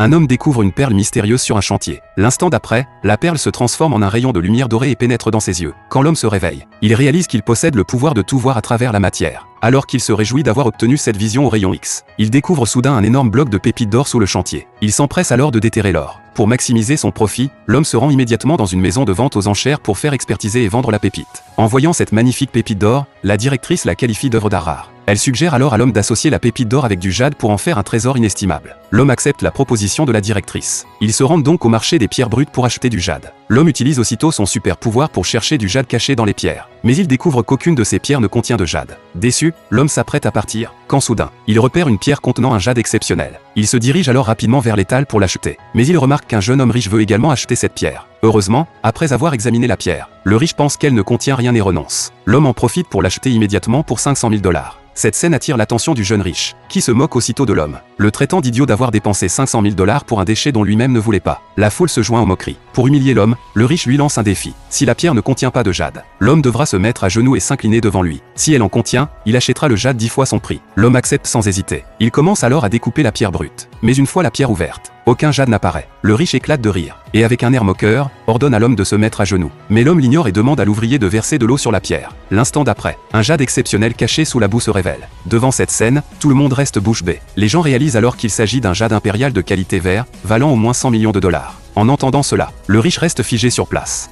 Un homme découvre une perle mystérieuse sur un chantier. L'instant d'après, la perle se transforme en un rayon de lumière dorée et pénètre dans ses yeux. Quand l'homme se réveille, il réalise qu'il possède le pouvoir de tout voir à travers la matière. Alors qu'il se réjouit d'avoir obtenu cette vision au rayon X, il découvre soudain un énorme bloc de pépites d'or sous le chantier. Il s'empresse alors de déterrer l'or. Pour maximiser son profit, l'homme se rend immédiatement dans une maison de vente aux enchères pour faire expertiser et vendre la pépite. En voyant cette magnifique pépite d'or, la directrice la qualifie d'œuvre d'art rare. Elle suggère alors à l'homme d'associer la pépite d'or avec du jade pour en faire un trésor inestimable. L'homme accepte la proposition de la directrice. Ils se rendent donc au marché des pierres brutes pour acheter du jade. L'homme utilise aussitôt son super pouvoir pour chercher du jade caché dans les pierres. Mais il découvre qu'aucune de ces pierres ne contient de jade. Déçu, l'homme s'apprête à partir, quand soudain, il repère une pierre contenant un jade exceptionnel. Il se dirige alors rapidement vers l'étal pour l'acheter. Mais il remarque qu'un jeune homme riche veut également acheter cette pierre. Heureusement, après avoir examiné la pierre, le riche pense qu'elle ne contient rien et renonce. L'homme en profite pour l'acheter immédiatement pour 500 000 $. Cette scène attire l'attention du jeune riche, qui se moque aussitôt de l'homme, le traitant d'idiot d'avoir dépensé 500 000 $ pour un déchet dont lui-même ne voulait pas. La foule se joint aux moqueries. Pour humilier l'homme, le riche lui lance un défi. Si la pierre ne contient pas de jade, l'homme devra se mettre à genoux et s'incliner devant lui. Si elle en contient, il achètera le jade 10 fois son prix. L'homme accepte sans hésiter. Il commence alors à découper la pierre brute. Mais une fois la pierre ouverte, aucun jade n'apparaît. Le riche éclate de rire, et avec un air moqueur, ordonne à l'homme de se mettre à genoux. Mais l'homme l'ignore et demande à l'ouvrier de verser de l'eau sur la pierre. L'instant d'après, un jade exceptionnel caché sous la boue se révèle. Devant cette scène, tout le monde reste bouche bée. Les gens réalisent alors qu'il s'agit d'un jade impérial de qualité vert, valant au moins 100 millions de $. En entendant cela, le riche reste figé sur place.